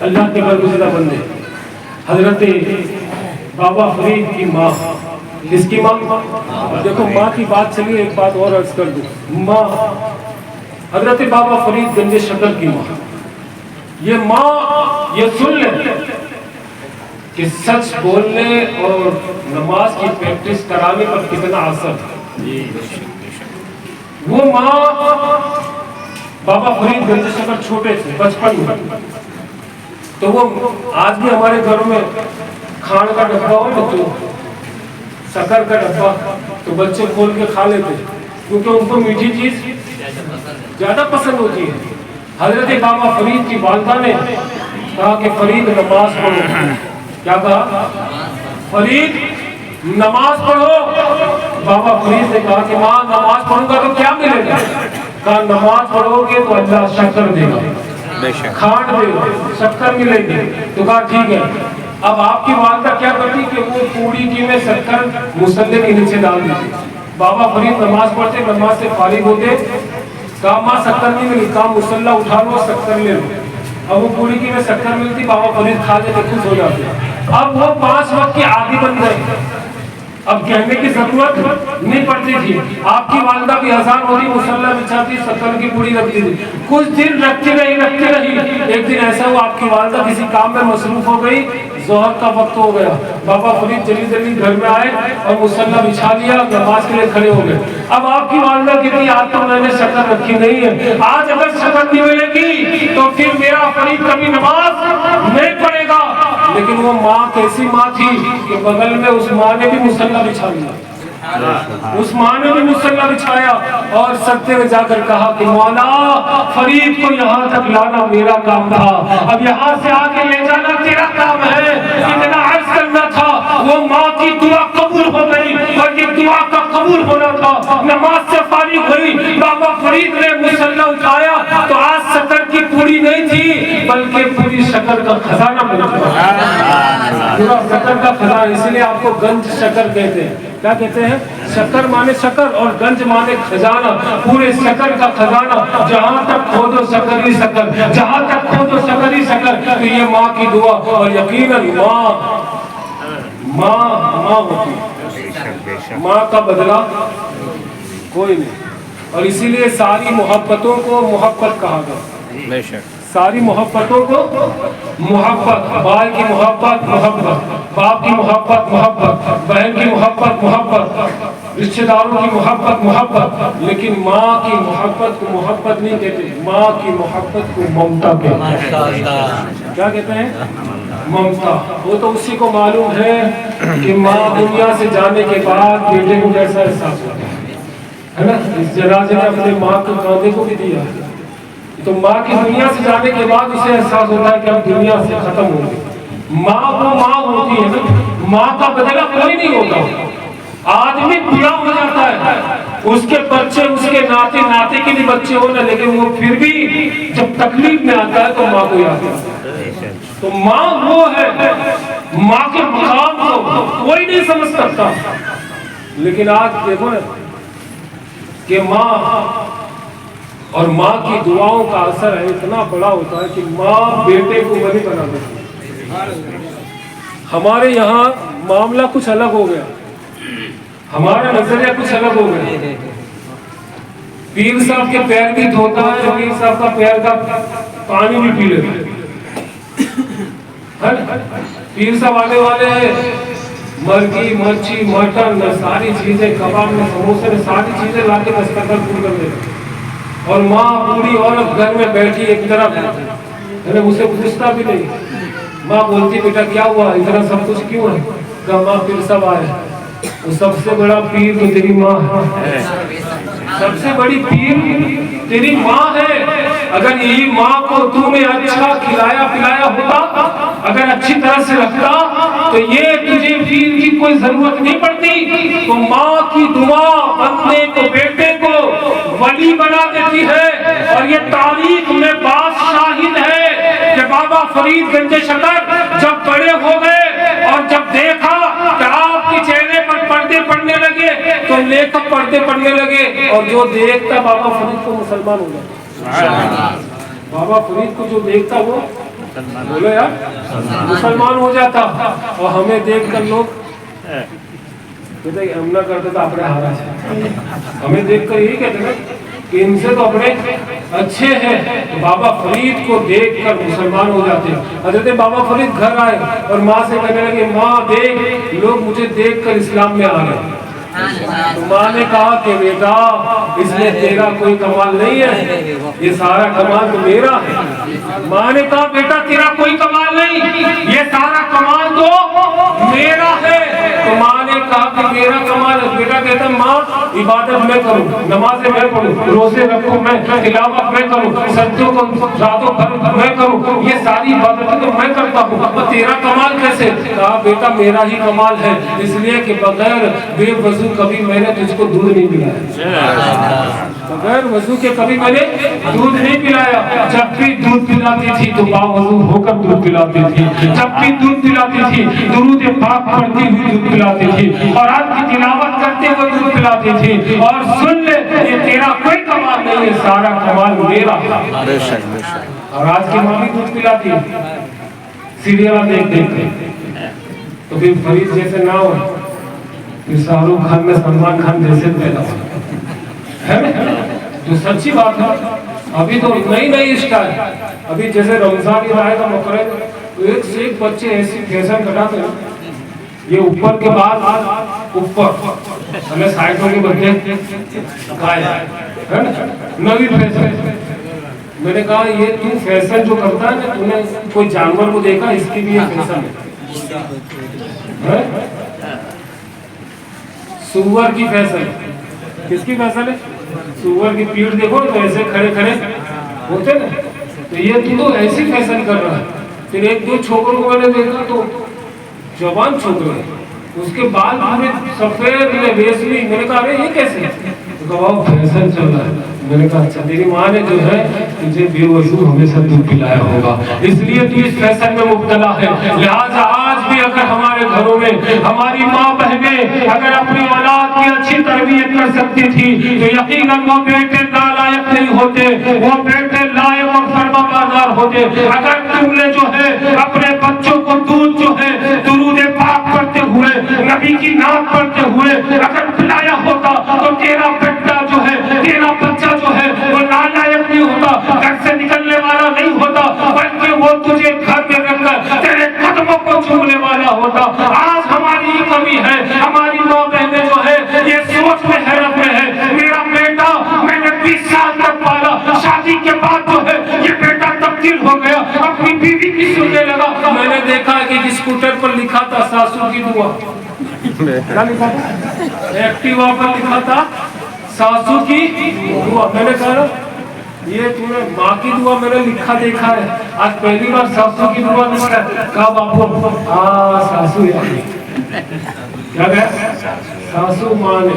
اللہ کے برگزیدہ بندے حضرت بابا فرید کی ماں، کس کی ماں؟ دیکھو ماں کی بات چلیے، ایک بات اور عرض کر دوں، ماں حضرت بابا فرید گنج شکر کی ماں، یہ ماں یہ سن لیں کہ سچ بولنے اور نماز کی پریکٹس کرانے پر کتنا اثر ہے۔ وہ ماں بابا فرید گنج شکر چھوٹے تھے بچپن میں، تو وہ آج بھی ہمارے گھروں میں کھان کا ڈبہ ہو نا تو شکر کا ڈبہ تو بچے کھول کے کھا لیتے کیونکہ ان کو میٹھی چیز زیادہ پسند ہوتی ہے۔ حضرت بابا فرید کی والدہ نے کہا کہ فرید نماز پڑھو، کیا کہا؟ فرید نماز پڑھو۔ بابا فرید نے کہا کہ ماں نماز پڑھوں گا تو کیا ملے گا؟ کہا نماز پڑھو گے تو اللہ شکر دے گا، کھانڈ دے گا، شکر ملے گی۔ تو کہا ٹھیک ہے۔ اب آپ کی والدہ کیا کرتی کہ وہ پوڑی کی میں شکر مصلی کے نیچے ڈال دیتی۔ بابا فرید نماز پڑھتے، نماز سے فارغ ہوتے، کہا ماں شکر نہیں ملی، کہا مصلی اٹھا لو شکر لے لو۔ اب وہ پوڑی کی میں شکر ملتی، بابا فرید کھا لیتے، خوش ہو جاتے۔ اب وہ 5 وقت کی عادی بن گئے، اب کہنے کی ضرورت نہیں پڑتی تھی۔ آپ کی والدہ بھی اذان ہوتی، مصلی بچھاتی، شکر کی پوڑی رکھتی تھی۔ کچھ دن رکھتی رہی۔ ایک دن ایسا ہوا آپ کی والدہ کسی کام میں مصروف ہو گئی، ظہر کا وقت ہو گیا، بابا فرید جلدی گھر میں آئے اور مصلی بچھا لیا، نماز کے لیے کھڑے ہو گئے۔ اب آپ کی والدہ کہتی آج تو میں نے شکر رکھی نہیں ہے، آج اگر شکر نہیں ملے گی تو پھر میرا فرید کبھی نماز نہیں پڑھے گا۔ لیکن وہ ماں کیسی ماں تھی کہ بغل میں اس ماں نے بھی مصلی بچھا لیا، اس ماں نے بھی مصلی بچھایا اور سجدے میں جا کر کہا کہ مولا فرید کو یہاں تک لانا میرا کام تھا، اب یہاں سے آگے لے جانا تیرا کام ہے، اتنا عرض کرنا تھا۔ وہ ماں کی دعا قبول ہو گئی اور یہ دعا کا قبول ہونا تھا۔ نماز سے فارغ ہوئی، بابا فرید نے مصلی اٹھایا تو آج شکر کی پوری نہیں تھی بلکہ پوری شکر کا خزانہ مل گیا، پورا شکر کا خزانہ۔ اس لیے آپ کو گنج شکر کہتے ہیں۔ کیا کہتے ہیں؟ شکر مانے شکر اور گنج مانے خزانہ، پورے شکر کا خزانہ، جہاں تک کھودو شکر ہی شکر، جہاں تک کھودو شکر ہی شکر۔ تو یہ ماں کی دعا، اور یقیناً ماں ہوتی ہے، ماں کا بدلہ کوئی نہیں۔ اور اسی لیے ساری محبتوں کو محبت کہا گیا، ساری محبتوں کو محبت، بھائی کی محبت باپ کی محبت، بہن کی محبت، رشتہ داروں کی محبت، لیکن ماں کی محبت کو محبت نہیں کہتے، ماں کی محبت کو ممتا کہتے ہیں۔ کیا کہتے ہیں؟ ممتا۔ وہ تو اسی کو معلوم ہے کہ ماں دنیا سے جانے کے بعد بیٹے کو کیسا احساس ہوتا ہے نا۔ اس جنازے نے اپنے ماں کے کاندھے کو بھی دیا، تو ماں کی دنیا سے جانے کے بعد اسے احساس ہوتا ہے کہ اب دنیا سے ختم ہو گئی۔ ماں وہ ماں ہوتی ہے نا، ماں کا بدلہ کوئی نہیں ہوتا۔ آدمی بڑا ہو جاتا ہے، اس کے بچے، اس کے ناتے کے بھی بچے ہونا، لیکن وہ پھر بھی جب تکلیف میں آتا ہے تو ماں کو یاد آتا ہے۔ تو ماں وہ ہے، ماں کے مقام کو کوئی نہیں سمجھ سکتا۔ لیکن آج دیکھو نا کہ ماں اور ماں کی دعاؤں کا اثر ہے اتنا بڑا ہوتا ہے کہ ماں بیٹے کو ولی بنا دیتی ہے۔ ہمارے یہاں معاملہ کچھ الگ ہو گیا، ہمارا نظریہ کچھ الگ ہو گیا۔ پیر صاحب کے پیر بھی دھوتا ہے، پیر صاحب کا پیر کا پانی بھی پی لیتا ہے۔ پیر صاحب آنے والے ہیں، مرغی، مچھی، مٹن، ساری چیزیں، کباب میں، سموسے میں، ساری چیزیں لا کے دسترخوان پور کر دیتے، اور ماں پوری عورت گھر میں بیٹھی ایک طرف، اسے پوچھتا بھی نہیں۔ ماں بولتی بیٹا کیا ہوا، اتنا سب کچھ کیوں ہے؟ کہا ماں پیر صاحب آئے، وہ سب سے بڑا پیر تو تیری ماں ہے، سب سے بڑی پیر تیری ماں ہے۔ اگر یہی ماں کو تو نے اچھا کھلایا پلایا ہوتا، اگر اچھی طرح سے رکھتا تو یہ تجھے پیر کی کوئی ضرورت نہیں پڑتی۔ تو ماں کی دعا بندے کو، بیٹے کو ولی بنا دیتی ہے۔ اور یہ تاریخ میں بات شاہد ہے کہ بابا فرید گنج شکر جب بڑے ہو گئے اور جب دیکھا کہ آپ کے چہرے پر پردے پڑنے لگے تو لے کر پردے پڑنے لگے، اور جو دیکھتا بابا فرید کو مسلمان ہو جاتا، بابا فرید کو جو دیکھتا وہ بولو یار مسلمان ہو جاتا. اور ہمیں دیکھ کر لوگ کہتے ہم نہ کرتے تو اپنے ہارا ہے. ہمیں دیکھ کر یہی کہتے نا کہ ان سے تو اپنے اچھے ہیں. تو بابا فرید کو دیکھ کر مسلمان ہو جاتے. حضرت بابا فرید گھر آئے اور ماں سے کہنے لگے ماں دیکھ لوگ مجھے دیکھ کر اسلام میں آ گئے. ماں نے کہا کہ بیٹا اس میں تیرا کوئی کمال نہیں ہے, یہ سارا کمال تو میرا ہے. ماں نے کہا بیٹا تیرا کوئی کمال نہیں, یہ سارا کمال تو میرا ہے. تو ماں نے کہا کہ میرا کمال ہے. بیٹا کہتا ماں عبادت میں کروں, نمازیں میں پڑھوں, روزے رکھوں میں, تلاوت میں کروں, سجدوں کو راتوں بھر میں کروں, یہ ساری عبادتیں تو میں کرتا ہوں, تیرا کمال کیسے؟ کہا بیٹا میرا ہی کمال ہے, اس لیے کہ بغیر بے وضو کبھی میں نے تجھ کو دودھ نہیں پلایا. بغیر وضو کے کبھی میں نے دودھ نہیں پلایا. جب بھی دودھ پلاتی تھی تو باوضو ہو کر دودھ پلاتی تھی. جب بھی دودھ پلاتی تھی درود پاک پڑھتی ہوئی دودھ پلاتی تھی, اور آج کی تلاوت کرتے ہوئے دودھ پلاتی تھی. اور سن لے یہ تیرا کوئی کمال نہیں ہے, سارا کمال میرا. اور آج کی ماں بھی دودھ پلاتی سیریل دیکھ دیکھ کے. تو پھر فرید جیسے نہ ہو پھر شاہ رخ خان میں سلمان خان جیسے پیدا ہے جو سچی بات ہے. ابھی تو نئی نئی اسٹائل, ابھی جیسے رمضان عید آئے گا مکرے تو ایک سے ایک بچے ایسی فیشن کٹاتے ہیں. یہ اوپر کے بعد اوپر ہمیں سائٹوں کے بچے گائے نئی فیشن. میں نے کہا یہ تو فیشن جو کرتا ہے نا, تو نے کوئی جانور کو دیکھا اس کی بھی یہ فیشن ہے. سور کی فیصل, کس کی فیصل ہے؟ سور کی پیٹھ دیکھو تو ایسے کھڑے کھڑے ہوتے نا, تو یہ تو ایسی فیصل کر رہا ہے. پھر ایک دو چھوکروں کو میں نے دیکھا تو جوان چھوکرے, اس کے بال پورے سفید میں ریشمی. میں نے کہا ارے یہ کیسے؟ تو کہا فیصل چل رہا ہے. میں نے کہا اچھا تیری ماں نے جو ہے تجھے بے وضو ہمیشہ دودھ پلایا ہوگا, اس لیے تو اس فیصل میں مبتلا ہے. لہٰذا آج بھی اگر ہمارے گھروں میں ہماری ماں بہنیں اگر اپنی اولاد کی اچھی تربیت کر سکتی تھی تو یقیناً وہ بیٹے نالائق نہیں ہوتے, وہ بیٹے لائق اور فرمانبردار ہوتے. اگر تم نے جو ہے اپنے بچوں کو دودھ جو ہے درود پاک پڑھتے ہوئے, نبی کی نعت پڑھتے ہوئے اگر پلایا ہوتا تو تیرا بیٹا جو ہے, تیرا بچہ جو ہے وہ نالائق نہیں ہوتا, گھر سے نکلنے والا نہیں ہوتا, بلکہ وہ تجھے گھر میں رکھ کر تیرے قدموں کو چومنے والا ہوتا. آج ہماری یہ کمی ہے, ہماری ماں بہنیں جو ہے یہ سوچ میں حیرت میں ہے, میرا بیٹا میں نے 20 سال تک پالا, شادی کے بعد جو ہے یہ بیٹا تبدیل ہو گیا, اپنی بیوی کی سننے لگا. میں نے دیکھا کہ اسکوٹر پر لکھا تھا ساسو کی دعا, کیا لکھا تھا؟ ایکٹیوا پر لکھا تھا ساسو کی دعا. میں نے کہا یہ تم نے ماں کی دعا میں نے لکھا دیکھا ہے, آج پہلی بار ساسو کی دعا لکھا ہے. کہا باپو ساسو کیا گیا ساسو ماں نے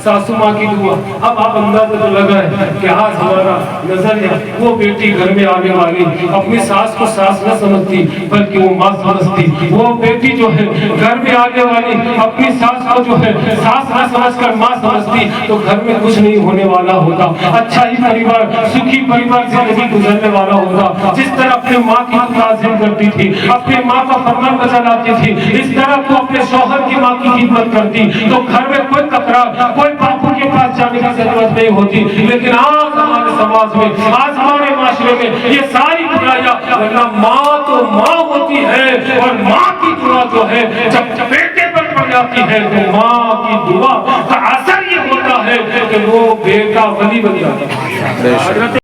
ساسو ماں کی دعا. اب آپ اندازہ تو لگائیں کہ آج ہمارا نظریہ وہ بیٹی گھر میں آنے والی اپنی ساس کو ساس نہ سمجھتی بلکہ وہ ماں سمجھتی. وہ بیٹی جو ہے گھر میں آنے والی اپنی ساس کو جو ہے ساس نہ سمجھ کر ماں سمجھتی تو گھر میں کچھ نہیں ہونے والا ہوتا. اچھا ہی پریوار, سکھی پریوار زندگی گزرنے والا ہوتا. جس طرح اپنے ماں کی تعظیم کرتی تھی, اپنے ماں کا فرمان بجا لاتی تھی, اس طرح تو اپنے شوہر کی ماں کی خدمت کرتی تو گھر میں کوئی تکرار, کوئی باپو کے پاس جانے کی ضرورت نہیں ہوتی. لیکن آج ہمارے سماج میں, آج ہمارے معاشرے میں یہ ساری برائیاں, ورنہ ماں تو ماں ہوتی ہے اور ماں کی دعا جو ہے جب بیٹے پر پڑ جاتی ہے تو ماں کی دعا کا اثر یہ ہوتا ہے کہ وہ بیٹا ولی بن جاتا ہے.